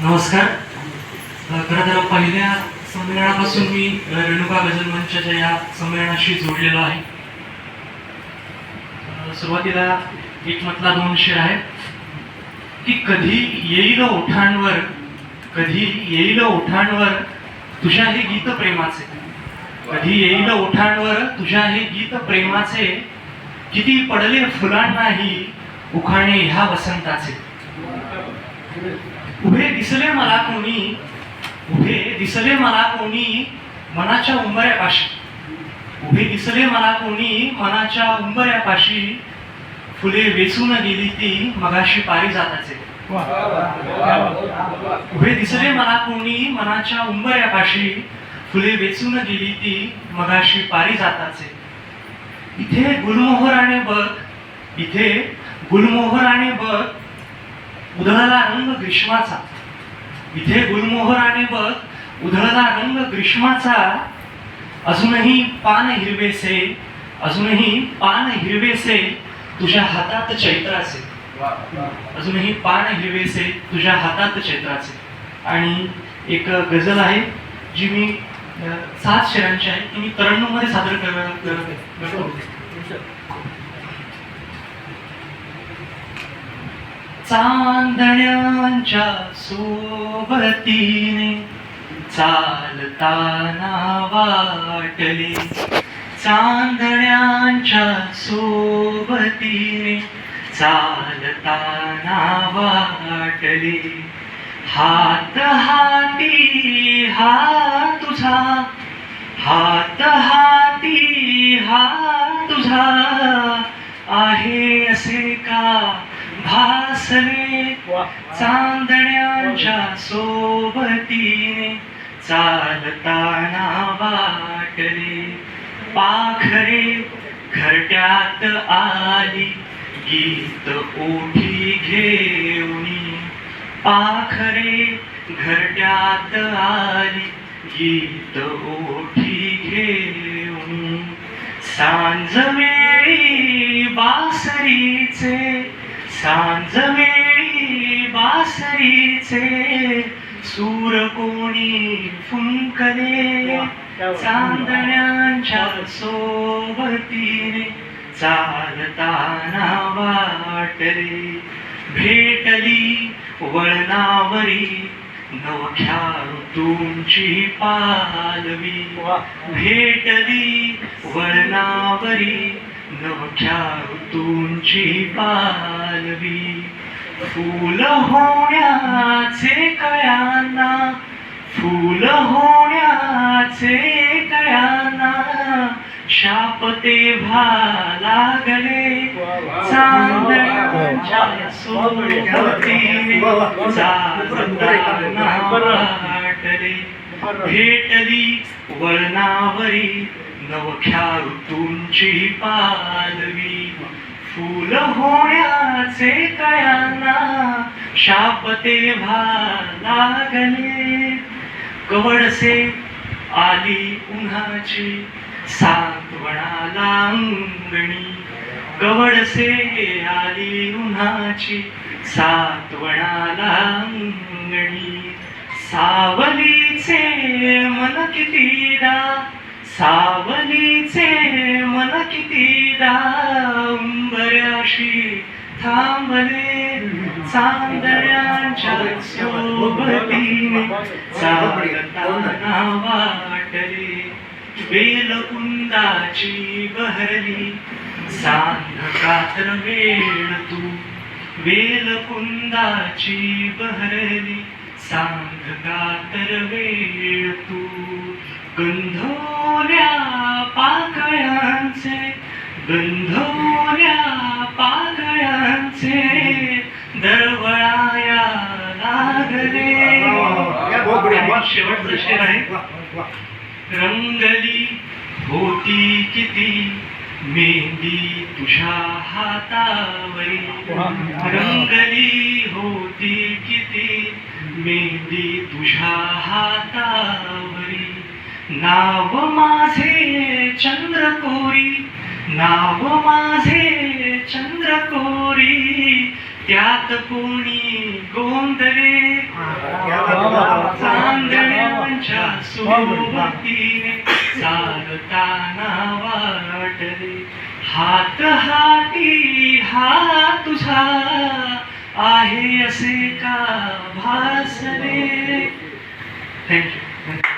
नमस्कार. खरं तर पहिल्या संमेलनापासून मी रेणुका गझल मंचाच्या या संमेलनाशी जोडलेलो आहे. सुरुवातीला एक मतला दोन शेर आहेत की कधी येईल ओठांवर, कधी येईल ओठांवर तुझ्या हे गीत प्रेमाचे, कधी येईल ओठांवर तुझ्या हे गीत प्रेमाचे, किती पडले फुलांनाही उखाणे ह्या वसंताचे. उभे दिसले मला कोणी, उभे दिसले मला कोणी मनाच्या उंबऱ्यापाशी, उभे दिसले मला कोणी मनाच्या उंबऱ्यापाशी, फुले वेचून गेली ती मगाशी पारिजाताचे. उभे दिसले मला कोणी मनाच्या उंबऱ्यापाशी, फुले वेचून गेली ती मगाशी पारिजाताचे. इथे गुलमोहराने बघ, इथे गुलमोहराने बघ उधळला रंग ग्रीष्माचा, इथे गुलमोहराने बघ उधळला रंग ग्रीष्माचा, अजूनही पान हिरवेसे, अजूनही पान हिरवेसे तुझ्या हातात चैत्राचे, अजूनही पान हिरवेसे तुझ्या हातात चैत्राचे. आणि एक गझल आहे जी मी 7 शेरांची आहे, ती मी तरण्णूमध्ये सादर करतो. चांदण्यांच्या सोबतीने चालताना वाटले, चांदण्यांच्या सोबतीने चालताना वाटले, हात हाती हा तुझा, हात हाती हा तुझा, आहे असे का भासले, चांदण्यांच्या सोबतीने चालताना वाटले, पाखरे घरट्यात आली गीत ओठी घेऊनी, पाखरे घरट्यात आली गीत ओठी घेऊनी, सांज वेळी बासरीचे, सांज वेळी बासरीचे सूर कोणी फुंकले, चांदण्यांच्या सोबतीने चालताना वाटले, भेटली वळणावरी नवख्या ऋतूंची पालवी, भेटली वळणावरी नवख्या ऋतूंची पालवी, फूल होण्याचे कळ्यांना, फूल होण्याचे कळ्यांना, शाप तेव्हा लागले, चांदण्यांच्या सोबतीने चालताना वाटले, भेटली वळणावरी नवख्या ऋतूंची पालवी, फूल होण्याचे कळ्यांना, शाप तेव्हा लागले, कवडसे आली उन्हाची सातवणाला अंगणी, कवडसे आली उन्हाची सातवणाला अंगणी, सावलीचे मन कितीदा, सावलीचे मन कितीदा उंबऱ्याशी थांबले, चांदण्यांच्या सोबतीने चालताना वाटले, बेलकुंदाची बहरली सांधकातर वेळ तू, बेलकुंदाची बहरली सांधकातर वेळ तू, गंधोऱ्या पाकळ्यांचे, गंधोऱ्या पाकळ्यांचे दरवळाया लागले. शेवटचं शेर आहे, रंगली होती किती मेहंदी तुझ्या हातावरी, रंगली होती किती मेहंदी तुझ्या हातावरी, नाव माझे चंद्रकोरी, नाव माझे चंद्रकोरी, त्यात कोणी गोंधळे चांदण्यांच्या सोबतीने चालताना वाटले, हात हाती हा तुझा आहे असे का भासले. थँक्यू.